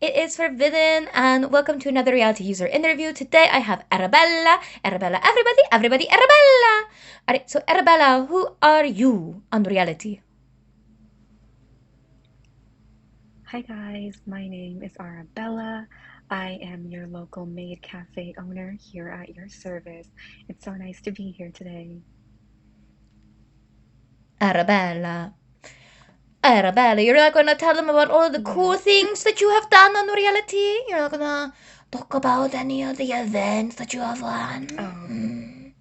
It is Forbidden, and welcome to another reality user interview. Today I have Arabella. Arabella, everybody, Arabella! Alright, so Arabella, who are you on reality? Hi guys, my name is Arabella. I am your local maid cafe owner here at your service. It's so nice to be here today. Arabella. Arabella, you're not gonna tell them about all the cool Yes. things that you have done on reality? You're not gonna talk about any of the events that you have Oh, done?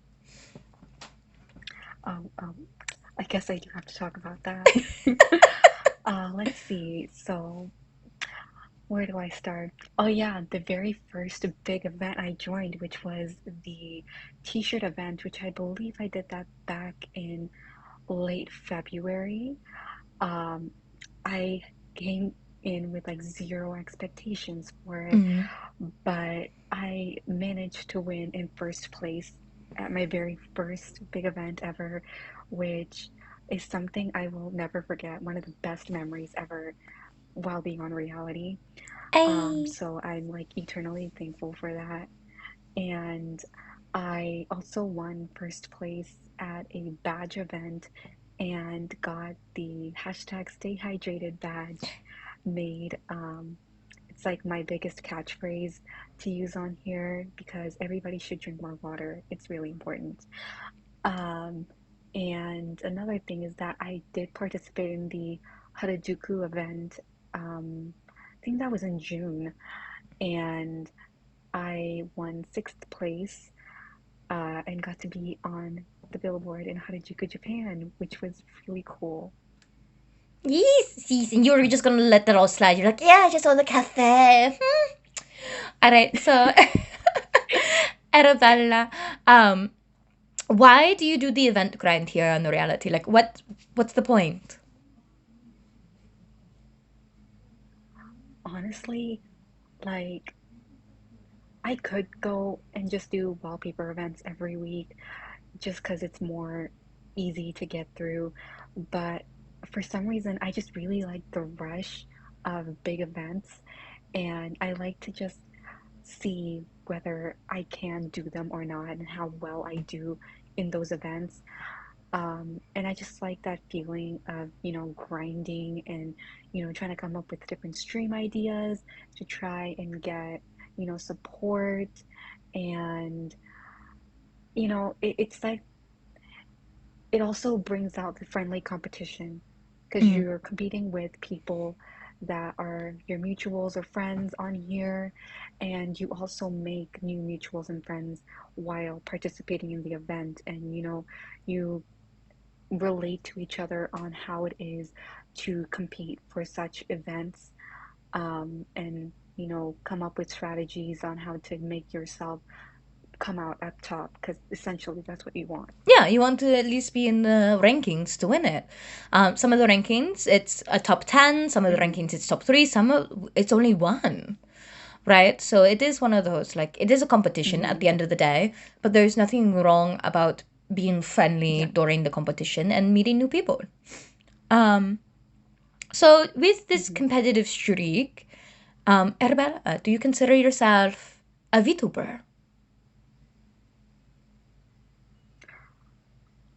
oh, oh. I guess I do have to talk about that. Let's see. So, where do I start? Oh yeah, the very first big event I joined, which was the t-shirt event, which I believe I did that back in late February. Um, I came in with like zero expectations for it, Mm. but I managed to win in first place at my very first big event ever, which is something I will never forget. One of the best memories ever while being on reality. Ay. So I'm like eternally thankful for that. And I also won first place at a badge event and got the hashtag Stay Hydrated badge made. It's like my biggest catchphrase to use on here because everybody should drink more water. It's really important. Um, and another thing is that I did participate in the Harajuku event. I think that was in June, and I won sixth place and got to be on the billboard in Harajuku, Japan, which was really cool. Yes, yes, and you're just gonna let that all slide. You're like, yeah, just on the cafe. Alright, so Arabella, um, why do you do the event grind here on the reality? Like, what's the point? Honestly, like I could go and just do wallpaper events every week just because it's more easy to get through. But for some reason, I just really like the rush of big events, and I like to just see whether I can do them or not and how well I do in those events. And I just like that feeling of, grinding and, trying to come up with different stream ideas to try and get, support. And, it's like it also brings out the friendly competition because Mm. you're competing with people that are your mutuals or friends on here, and you also make new mutuals and friends while participating in the event. And you relate to each other on how it is to compete for such events, and come up with strategies on how to make yourself come out at top because essentially that's what you want. Yeah, you want to at least be in the rankings to win it. Some of the rankings, it's a top 10. Some of the Hmm. rankings, it's top 3. It's only one. Right? So it is one of those, like, it is a competition at Hmm. the end of the day, but there's nothing wrong about being friendly Yeah. during the competition and meeting new people. Um, so with this Hmm. competitive streak, Arabella, do you consider yourself a VTuber?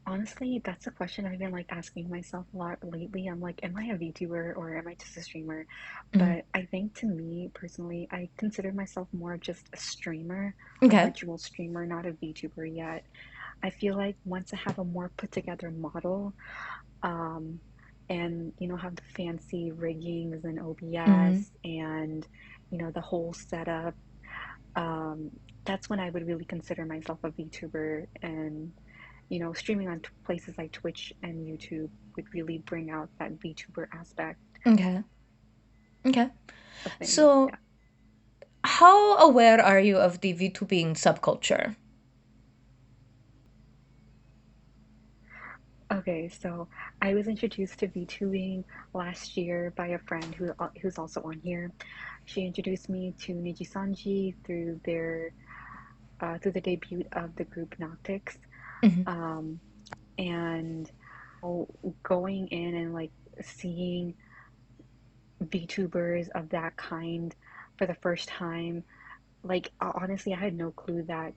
Honestly, that's a question I've been like asking myself a lot lately. I'm like, am I a VTuber or am I just a streamer? Mm. But I think to me personally, I consider myself more of just a streamer, a Okay. virtual streamer, not a VTuber yet. I feel like once I have a more put together model, um, and have the fancy riggings and Mm. OBS and the whole setup, um, that's when I would really consider myself a VTuber. And streaming on places like Twitch and YouTube would really bring out that VTuber aspect Okay. Okay. of things. So, Yeah. how aware are you of the VTubing subculture? Okay, so I was introduced to VTubing last year by a friend who's also on here. She introduced me to Nijisanji through the debut of the group Noctix. Mhm. Um, and going in and like seeing VTubers of that kind. for the first time. Like, honestly, I had no clue that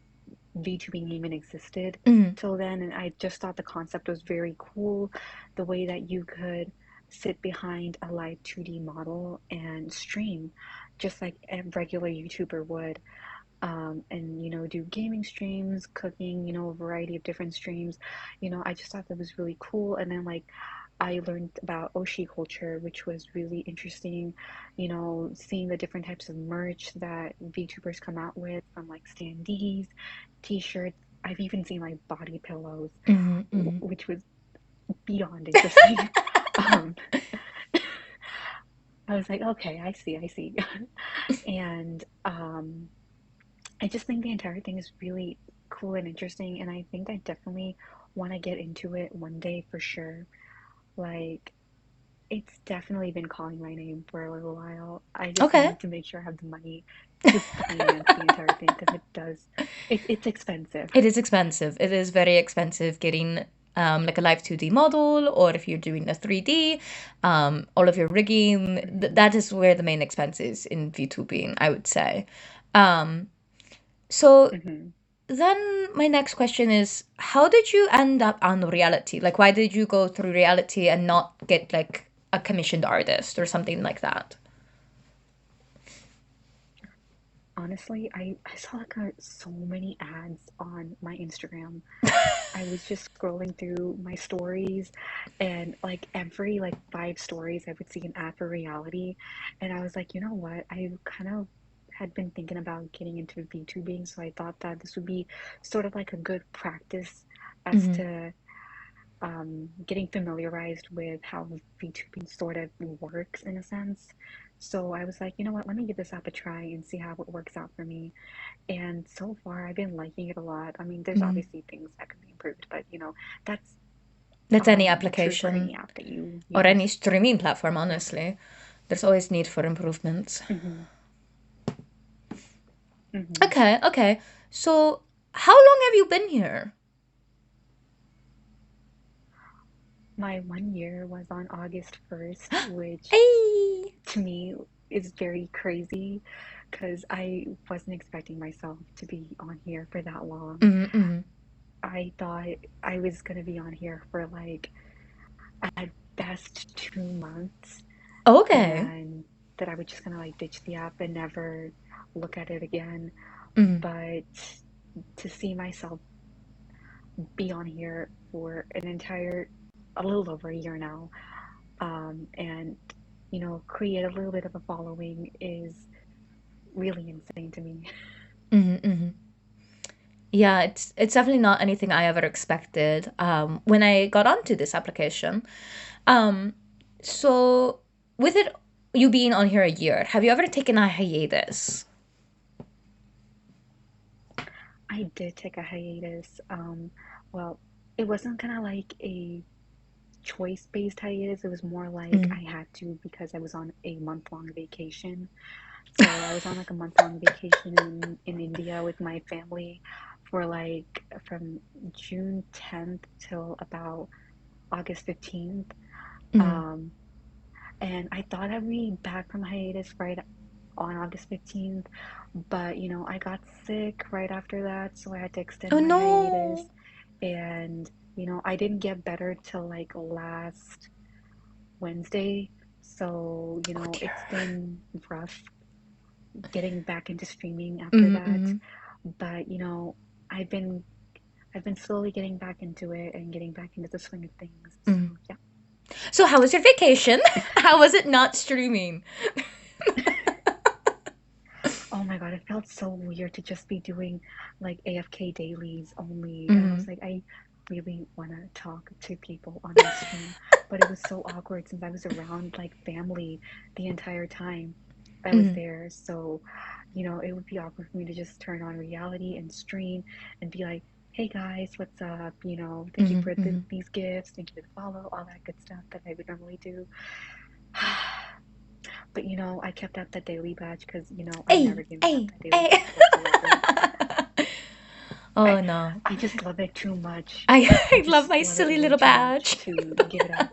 VTubing even existed Mm, till then, and I just thought the concept was very cool. The way that you could sit behind a live 2D model and stream just like a regular YouTuber would, and do gaming streams, cooking, a variety of different streams. I just thought that was really cool. And then like I learned about Oshi culture, which was really interesting. Seeing the different types of merch that VTubers come out with, from like standees, t-shirts. I've even seen like body pillows, mm, mm. which was beyond interesting. um, I was like, okay, I see. And I just think the entire thing is really cool and interesting, and I think I definitely want to get into it one day for sure. Like, it's definitely been calling my name for a little while. I just Okay. need to make sure I have the money to finance the entire thing because it's expensive. It is expensive. It is very expensive getting like a live 2D model, or if you're doing a 3D, all of your rigging. Hmm. That is where the main expense is in VTubing, I would say. Um, so Hmm. then my next question is, how did you end up on reality? Like, why did you go through reality and not get like a commissioned artist or something like that? Honestly, I saw like so many ads on my Instagram. I was just scrolling through my stories, and like every like 5 stories I would see an ad for reality, and I was like, you know what? I kind of had been thinking about getting into VTubing, so I thought that this would be sort of like a good practice as Hmm. to getting familiarized with how VTubing sort of works in a sense. So I was like, you know what? Let me give this app a try and see how it works out for me. And so far, I've been liking it a lot. I mean, there's Hmm. obviously things that could be improved, but that's That's any true for application any app that you or use. any streaming platform, Yeah. honestly. There's always need for improvements. Hmm. Hmm. Okay, okay. So, how long have you been here? My 1 year was on August 1st, which Hey. to me is very crazy because I wasn't expecting myself to be on here for that long. Mm-hmm. I thought I was going to be on here for like at best 2 months, Okay. and that I would just kind of like ditch the app and never look at it again. Mm-hmm. But to see myself be on here for a little over a year now, and create a little bit of a following is really insane to me. Mm-hmm. Mm-hmm. Yeah, it's definitely not anything I ever expected when I got onto this application. Um, so with it you being on here a year, have you ever taken a hiatus? I did take a hiatus. Well, it wasn't kind of like a choice-based hiatus. It was more like Mm. I had to because I was on a month-long vacation. So I was on like a month-long vacation in India with my family for like from June 10th till about August 15th. Mm. Um, and I thought I'd be back from hiatus right on August 15th, but I got sick right after that, so I had to extend Oh my hiatus. no. And I didn't get better till like last Wednesday. So Oh dear. it's been rough getting back into streaming after that. Mm-hmm. But I've been I've been slowly getting back into it and getting back into the swing of things. So Mm. yeah. So how was your vacation? How was it not streaming? Oh my God, it felt so weird to just be doing like AFK dailies only. And I Mm-hmm. was like, I really want to talk to people on my stream, but it was so awkward since I was around like family the entire time I was Mm-hmm. there. So, it would be awkward for me to just turn on reality and stream and be like, hey guys, what's up? Thank you for Mm-hmm. Mm-hmm. these gifts, thank you for the follow, all that good stuff that I would normally do. But I kept up that daily badge because I'm Hey, never giving up hey, that daily hey. badge whatsoever. I Oh no. I just love it too much. I, I I love just my love it silly way little too much badge. to give it up.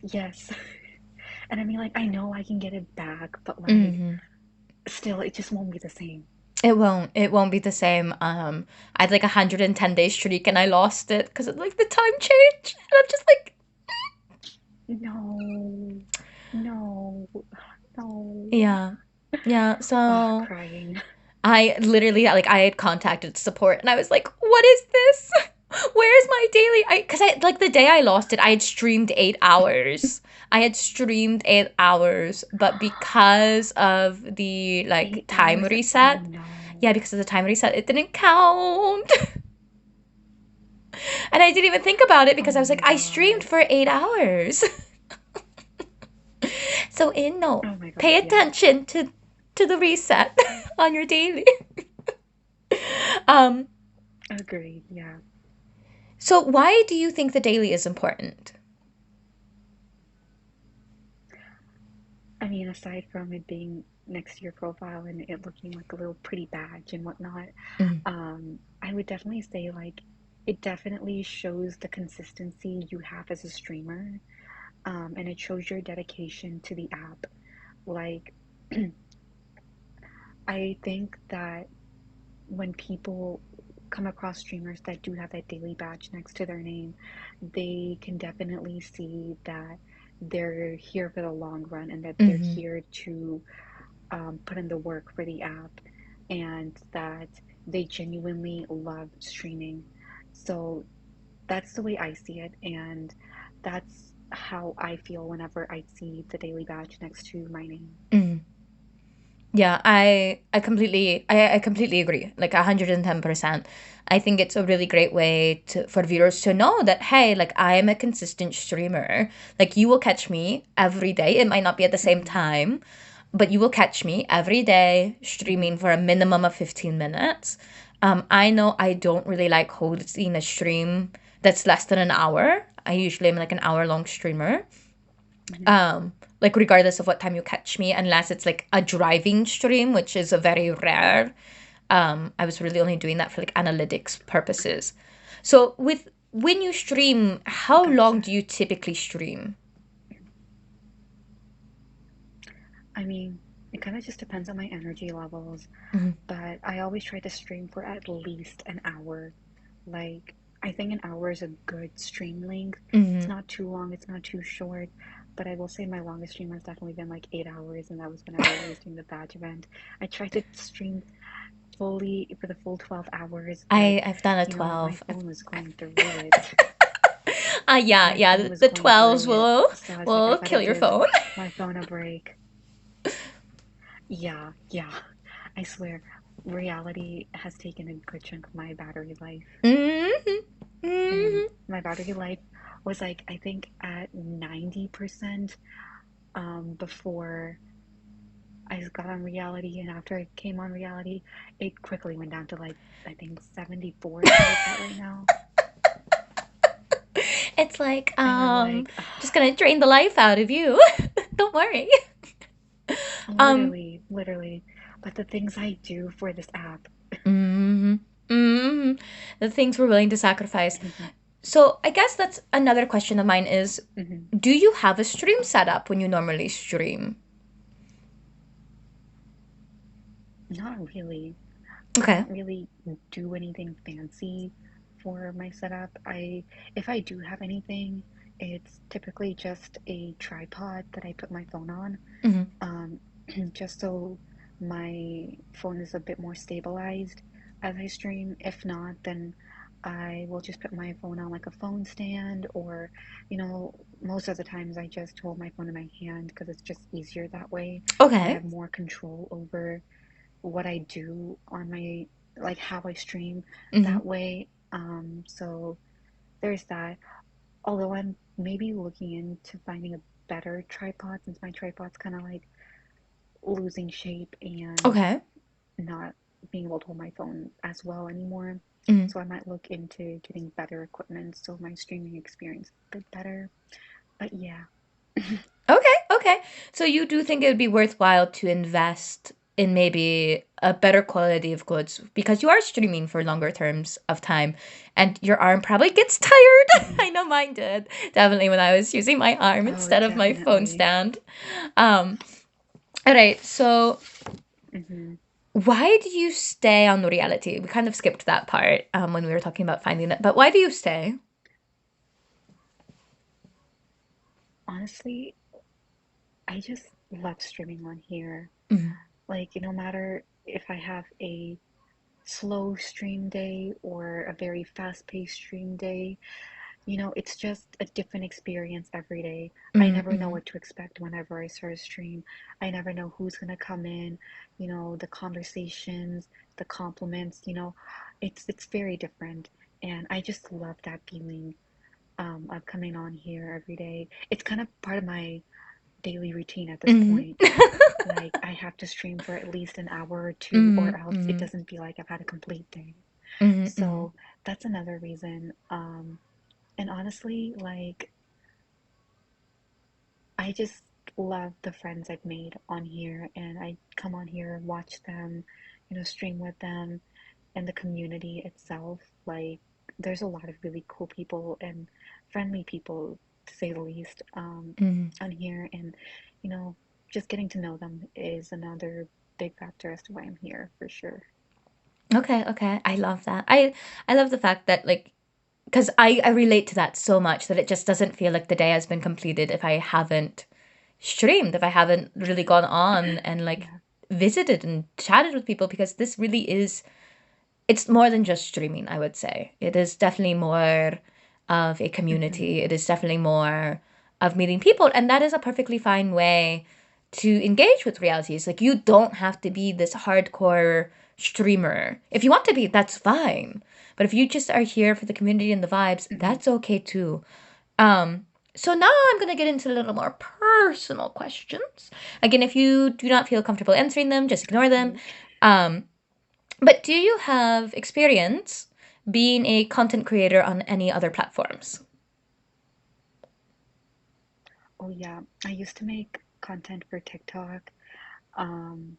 Yes. And I mean, like, I know I can get it back, but like, Hmm. still, it just won't be the same. It won't. It won't be the same. I had like 110 day streak and I lost it because of like the time change. And I'm just like, No, no, no. yeah, yeah. Oh, So crying. I literally like I had contacted support and I was like, "What is this? Where's my daily?" Because I like the day I lost it, I had streamed 8 hours. I had streamed 8 hours, but because of the like 8 hours? time Oh reset, no. yeah, because of the time reset, it didn't count. And I didn't even think about it Oh because I was like, my I streamed God. for 8 hours. So in no, Oh my pay God, yeah. attention to the reset on your daily. Um, Agreed, yeah. so why do you think the daily is important? I mean, aside from it being next to your profile and it looking like a little pretty badge and whatnot, Mm, I would definitely say like it definitely shows the consistency you have as a streamer, and it shows your dedication to the app. Like, I think that when people come across streamers that do have that daily badge next to their name, they can definitely see that they're here for the long run and that they're mm-hmm, here to put in the work for the app and that they genuinely love streaming. So that's the way I see it, and that's how I feel whenever I see the daily badge next to my name. mm. Yeah, I completely agree. Like 110%. I think it's a really great way to for viewers to know that hey, like I am a consistent streamer. Like you will catch me every day. It might not be at the same Hmm. time, but you will catch me every day Hmm. streaming for a minimum of 15 minutes. I know I don't really like hosting a stream that's less than an hour. I usually am like an hour long streamer. Hmm. Like regardless of what time you catch me, unless it's like a driving stream, which is a very rare. I was really only doing that for like analytics purposes. So with when you stream, how long Gotcha. do you typically stream? I mean, it kind of just depends on my energy levels, Mm-hmm. but I always try to stream for at least an hour. Like, I think an hour is a good stream length. It's Mm-hmm. not too long, it's not too short, but I will say my longest stream has definitely been like 8 hours, and that was whenever I was doing the badge event. I tried to stream fully for the full 12 hours, but I've done a my 12. phone was going through it. Yeah, My yeah. phone The, was the going 12s through it. will So I was like, I will gotta kill your give phone. my phone a break. Yeah, yeah. I swear, reality has taken a good chunk of my battery life. Mm-hmm. And Mm-hmm. my battery life was like, I think at 90% before I got on reality. And after I came on reality, it quickly went down to like, I think 74 is where it's at right now. It's like And I'm like, just gonna drain the life out of you. Don't worry. Um literally, literally. But the things I do for this app. mm-hmm. Mm-hmm. The things we're willing to sacrifice. Mhm, So I guess that's another question of mine is mhm. do you have a stream setup when you normally stream? Not really. I Okay. don't really do anything fancy for my setup. If I do have anything, it's typically just a tripod that I put my phone on, Mm-hmm. um, just so my phone is a bit more stabilized as I stream. If not, then I will just put my phone on like a phone stand, or, most of the times I just hold my phone in my hand because it's just easier that way, and I Okay. have more control over what I do on my like how I stream Mm-hmm. that way. So there's that. Although I'm maybe looking into finding a better tripod since my tripod's kind of like losing shape and Okay. not being able to hold my phone as well anymore. Mm-hmm. So I might look into getting better equipment so my streaming experience is a bit better. But yeah. Okay. Okay. So you do think it would be worthwhile to invest in maybe a better quality of goods because you are streaming for longer terms of time and your arm probably gets tired. Hmm. I know mine did. Definitely when I was using my arm Oh, instead of my phone definitely. stand. Um, all right, so Hmm. why do you stay on reality? We kind of skipped that part when we were talking about finding it, but why do you stay? Honestly, I just love streaming on here. Mm, Like, no matter if I have a slow stream day or a very fast-paced stream day, it's just a different experience every day. I mm, never know mm, what to expect whenever I start a stream. I never know who's gonna come in, the conversations, the compliments, it's very different. And I just love that feeling of coming on here every day. It's kind of part of my daily routine at this mm. point. Like I have to stream for at least an hour or two, or Mm, else it mm, doesn't feel like I've had a complete day. mm, mm, So that's another reason. And honestly, like I just love the friends I've made on here, and I come on here, watch them, stream with them, and the community itself. Like, there's a lot of really cool people and friendly people, to say the least, mm. on here, and you know, just getting to know them is another big factor as to why I'm here for sure. Okay, okay. I love that. I love the fact that like because I relate to that so much that it just doesn't feel like the day has been completed if I haven't streamed, if I haven't really gone on and like Yeah. visited and chatted with people because this really is it's more than just streaming, I would say. It is definitely more of a Hmm. community. It is definitely more of meeting people. And that is a perfectly fine way to engage with reality. It's like you don't have to be this hardcore streamer. If you want to be, that's fine. But if you just are here for the community and the vibes, Hmm. that's okay too. Um, so now I'm going to get into a little more personal questions. Again, if you do not feel comfortable answering them, just ignore them. Okay. Um, but do you have experience being a content creator on any other platforms? Oh yeah, I used to make content for TikTok, um,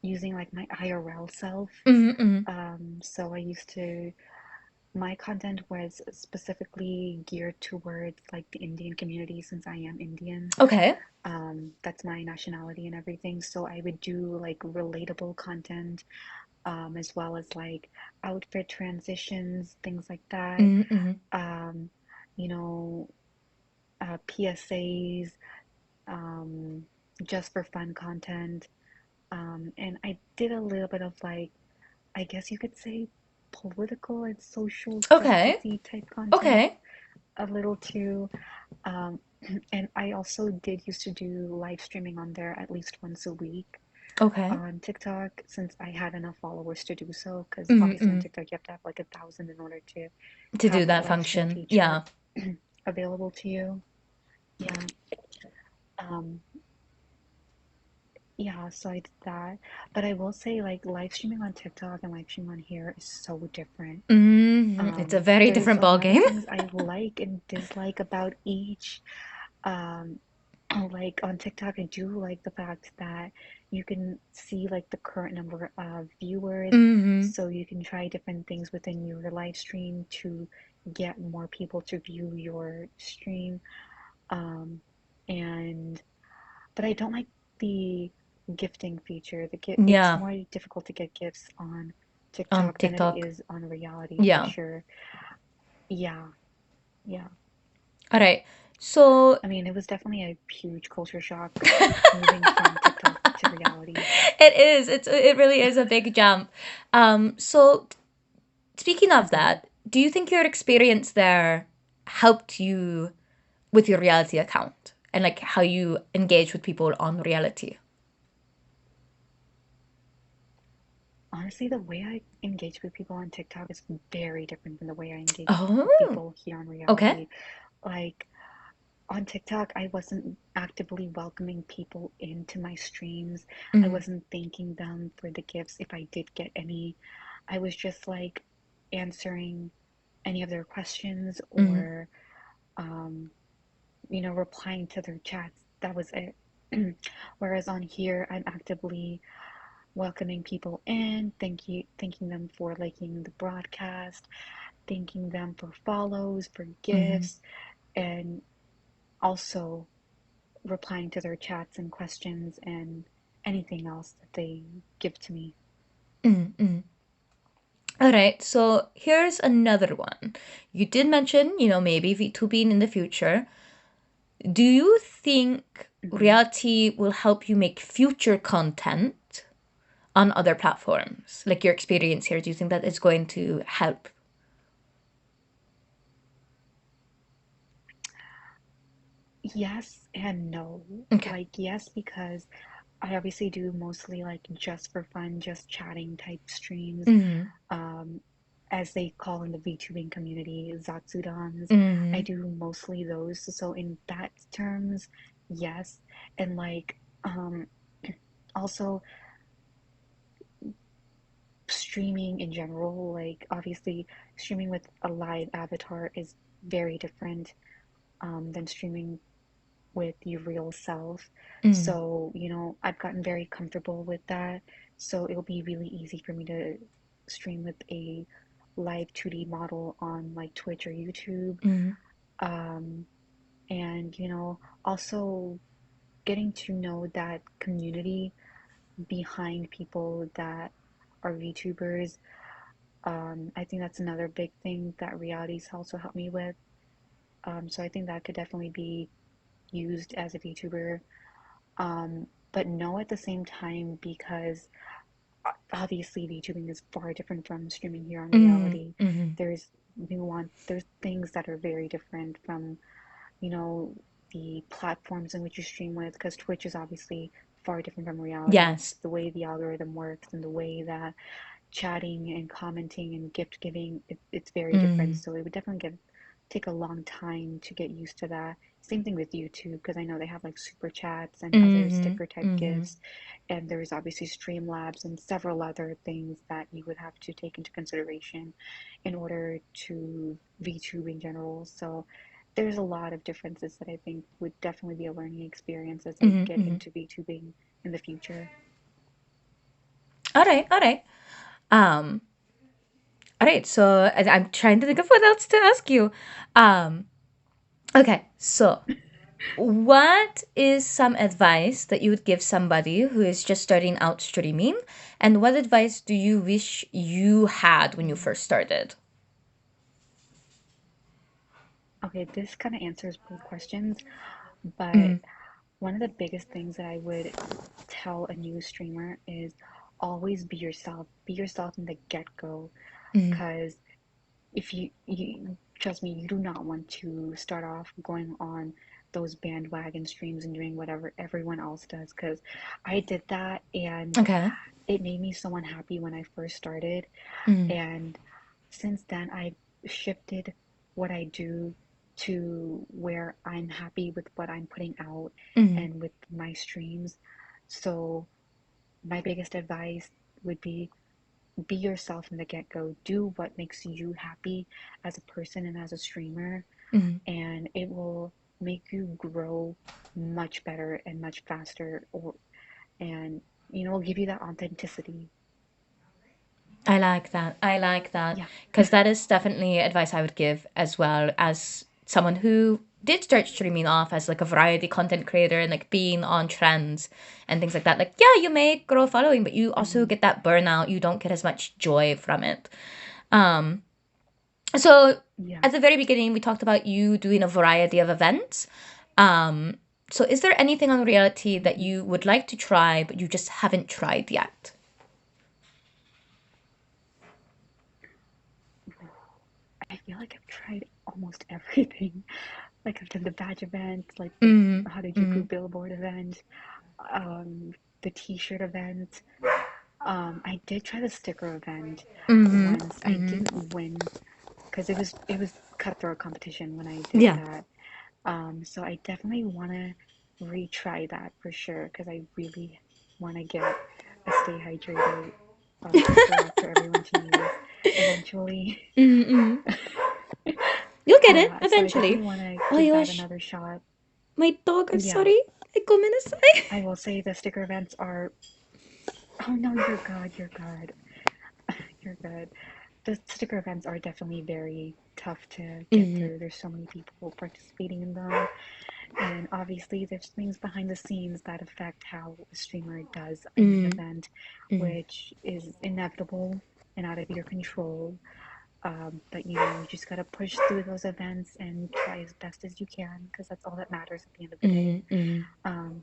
using like my IRL self. Mm-hmm. So I used to my content was specifically geared towards like the Indian community since I am Indian. Okay. That's my nationality and everything. So I would do like relatable content, as well as like outfit transitions, things like that. Mm-hmm. Um, you know, PSAs, um, just for fun content. And I did a little bit of like, I guess you could say political and social Okay. justice type content Okay. a little too. Um, and I also did used to do live streaming on there at least once a week Okay. on TikTok since I had enough followers to do so. Because obviously on Mm-hmm. TikTok you have to have like 1,000 in order to To do have that that live stream function. feature Yeah. available to you. Yeah. Um, yeah, so I did that. But I will say like live streaming on TikTok and live streaming on here is so different. It's a very There's different a ball lot of game. things I like and dislike about each. Um, like on TikTok, I do like the fact that you can see like the current number of viewers, Mm-hmm. so you can try different things within your live stream to get more people to view your stream. Um, and but I don't like the gifting feature. It's Yeah. more difficult to get gifts on On TikTok than it TikTok. is on reality for Yeah. sure. Yeah, yeah. All right. So I mean, it was definitely a huge culture shock moving from TikTok to reality. it is. It really is a big jump. So speaking of Hmm. that, do you think your experience there helped you with your reality account and like how you engage with people on reality? Honestly, the way I engage with people on TikTok is very different than the way I engage with Oh, people here on okay. reality. Like on TikTok, I wasn't actively welcoming people into my streams. I Mm, wasn't thanking them for the gifts if I did get any. I was just like answering any of their questions mm, or um, replying to their chats. That was it. Whereas on here, I'm actively welcoming people in, thanking them for liking the broadcast, thanking them for follows, for Mm-hmm. gifts, and also replying to their chats and questions and anything else that they give to me. Mm-hmm. All right, so here's another one. You did mention, maybe VTubing in the future. Do you think Mhm. reality will help you make future content on other platforms? Like your experience here, do you think that it's going to help? Yes and no. Okay. Like, yes, because I obviously do mostly like just for fun, just chatting type streams. Mm-hmm. Um, as they call in the VTubing community, Zatsudans. I Mm-hmm. do mostly those. So in that terms, yes. And like also streaming in general, like obviously streaming with a live avatar is very different than streaming with your real self. Mm-hmm. So, I've gotten very comfortable with that. So it'll be really easy for me to stream with a live 2D model on like Twitch or YouTube. Mm-hmm. Um, and, also getting to know that community behind people that are VTubers. I think that's another big thing that reality's also helped me with. So I think that could definitely be used as a VTuber. But no at the same time because obviously VTubing is far different from streaming here on reality. Mm-hmm. There's there's things that are very different from, you know, the platforms in which you stream with, because Twitch is obviously far different from reality. Yes. The way the algorithm works and the way that chatting and commenting and gift giving, it's very different. Mm-hmm. So it would definitely take a long time to get used to that. Same thing with YouTube, because I know they have like super chats and other Mm-hmm. sticker type Mm-hmm. gifts, and there's obviously Streamlabs and several other things that you would have to take into consideration in order to VTube in general. So there's a lot of differences that I think would definitely be a learning experience as I Mm-hmm. get Mm-hmm. into VTubing in the future. All right. All right. Um, all right. So I'm trying to think of what else to ask you. Um, okay. So what is some advice that you would give somebody who is just starting out streaming? And what advice do you wish you had when you Mm. first started? Okay, this kind of answers both questions, but Mm, one of the biggest things that I would tell a new streamer is always be yourself. Be yourself in the get-go, mm, because if you trust me, you do not want to start off going on those bandwagon streams and doing whatever everyone else does, because I did that and okay. it made me so unhappy when I first started. Mm, And since then, I've shifted what I do to where I'm happy with what I'm putting out mm, and with my streams. So, my biggest advice would be yourself from the get go. Do what makes you happy as a person and as a streamer, mm. and it will make you grow much better and much faster, and will give you that authenticity. I like that. I like that. Yeah. Because that is definitely advice I would give as well as someone who did start streaming off as like a variety content creator and like being on trends and things like that. Like, yeah, you may grow a following, but you also Mhm. get that burnout. You don't get as much joy from it. Um, so Yeah. at the very beginning, we talked about you doing a variety of events. Um, so is there anything on reality that Mhm. you would like to try, but you just haven't tried yet? I feel like I've tried almost everything. Like I've done the badge event, like the Mm-hmm. How Did You Mm-hmm. Group Billboard event, um, the T-shirt event. I did try the sticker event Mm-hmm. once. I Mm-hmm. didn't win because it was cutthroat competition when I did Yeah. that. So I definitely want to retry that for sure because I really want to get a Stay Hydrated sticker out for everyone to use eventually. Mm-hmm. You'll get it Yeah, so I eventually. definitely want to Oh my give that gosh, another shot. my dog. I'm Yeah, sorry. I go minasai. I will say the sticker events are Oh no, you're good. You're good. You're good. The sticker events are definitely very tough to get Mm-hmm. through. There's so many people participating in them, and obviously there's things behind the scenes that affect how a streamer does in an Mm-hmm. event, Mm-hmm. which is inevitable and out of your control. But you know, you just gotta push through those events and try as best as you can because that's all that matters at the end of the day. Mm-hmm. Um,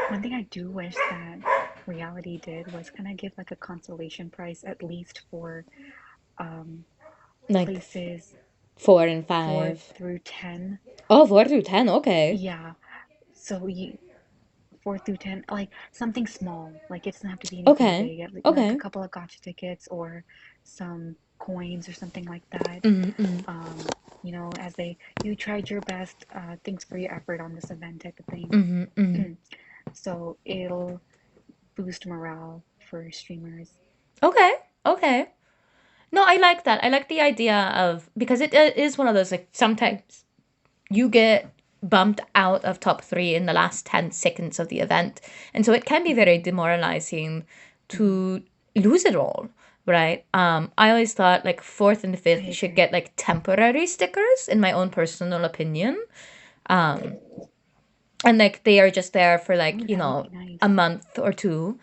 One thing I do wish that reality did was kind of give like a consolation prize at least for um, Like places 4 4 and 5. through 10. Oh, 4 through 10. Okay. Yeah, so you 4 through 10, like something small. Like it doesn't have to be anything Okay. big. Like a Okay. couple of gotcha tickets or some coins or something like that. Mm-hmm. You know, as they you tried your best. Thanks for your effort on this event type of thing. Mm-hmm. Mm-hmm. So it'll boost morale for streamers. Okay. Okay. No, I like that. I like the idea of because it is one of those like sometimes you get bumped out of top three in the last 10 seconds of the event, and so it can be very demoralizing Mm-hmm. to lose it all. Right. I always thought like fourth and I fifth should agree. get like temporary stickers, in my own personal opinion. Um, and like they are just there for like Oh, that would be a nice. month or two,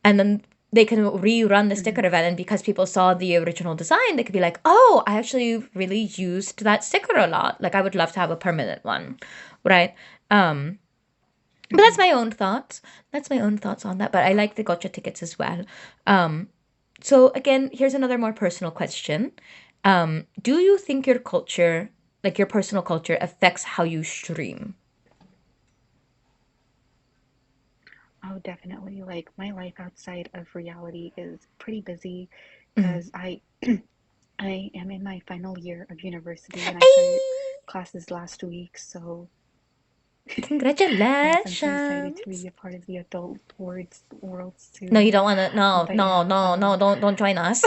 and then they can rerun the sticker Mm-hmm. event, and because people saw the original design they could be like, oh, I actually really used that sticker a lot, like I would love to have a permanent one, right? um but Mm-hmm. that's my own thoughts on that, but I like the gotcha tickets as well. So again, here's another more personal question. Do you think your culture, like your personal culture, affects how you stream? Oh, definitely. Like my life outside of reality is pretty busy Mm. because I am in my final year of university and I started Ay! classes last week. So yes, I'm so excited to be Congratulations. a part of the adult world No, you soon. don't want to. No, But no, yeah, no, no. Don't join us.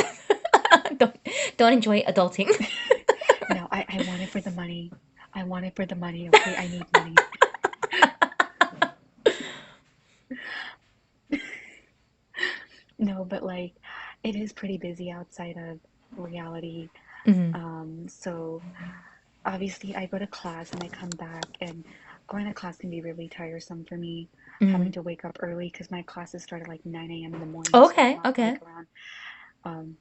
don't don't enjoy adulting. no, I want it for the money. I want it for the money. Okay, I need money. No, but like it is pretty busy outside of reality. Mm-hmm. So obviously I go to class and I come back and going to class can be really tiresome for me Mm-hmm. having to wake up early because my classes start at like 9 a.m. in the morning, so I'm Okay, up okay. like around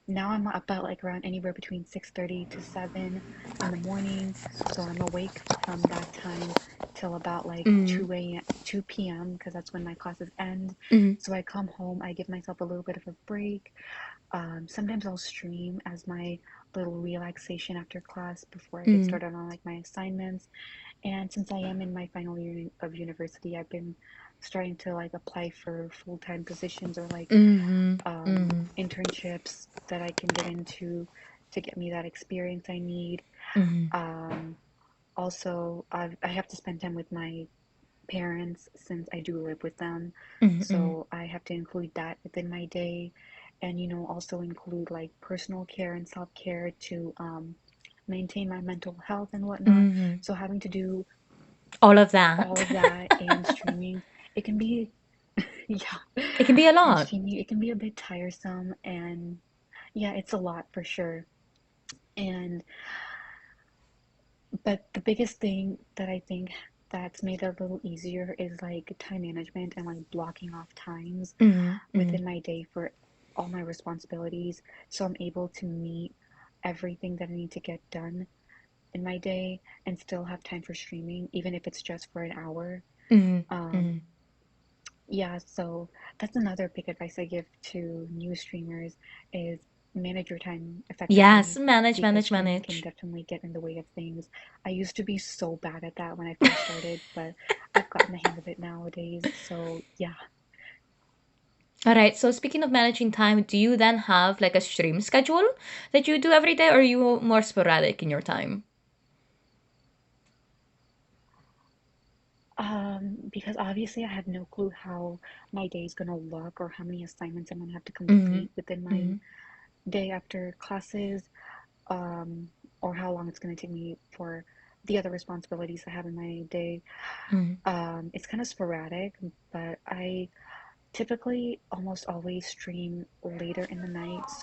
now I'm up at like around anywhere between 6:30 to 7 in the morning, so I'm awake from that time till about like Mm-hmm. 2 a.m. 2 p.m. because that's when my classes end. Mm-hmm. So I come home, I give myself a little bit of a break. Sometimes I'll stream as my little relaxation after class before I get Mm-hmm. started on like my assignments. And since I am in my final year of university, I've been starting to like apply for full-time positions or like Mm-hmm. Mm-hmm. internships that I can get into to get me that experience I need. Mm-hmm. Um, Also, I have to spend time with my parents since I do live with them. Mm-hmm. So I have to include that within my day and, you know, also include like personal care and self-care to maintain my mental health and whatnot. Mm-hmm. So having to do All of all that. of that and streaming, it can be, yeah, It can be a and lot. streaming, it can be a bit tiresome and yeah, it's a lot for sure. And but the biggest thing that I think that's made it a little easier is like time management and like blocking off times Mm-hmm. Mm-hmm. within my day for all my responsibilities so I'm able to meet everything that I need to get done in my day and still have time for streaming, even if it's just for an hour. Mm-hmm. Um, Mm-hmm. yeah, so that's another big advice I give to new streamers is manage your time Yes, effectively manage, because manage, streaming can manage. definitely get in the way of things. I used to be so bad at that when I first started, but I've gotten the hang of it nowadays. So, yeah. All right. So speaking of managing time, do you then have like a stream schedule that you do every day, or are you more sporadic in your time? Because obviously I have no clue how my day is gonna look or how many assignments I'm gonna have to Mm-hmm. complete within my Mm-hmm. day after classes, um, or how long it's gonna take me for the other responsibilities I have in my day. Mm-hmm. It's kind of sporadic, but I typically almost always stream later in the night,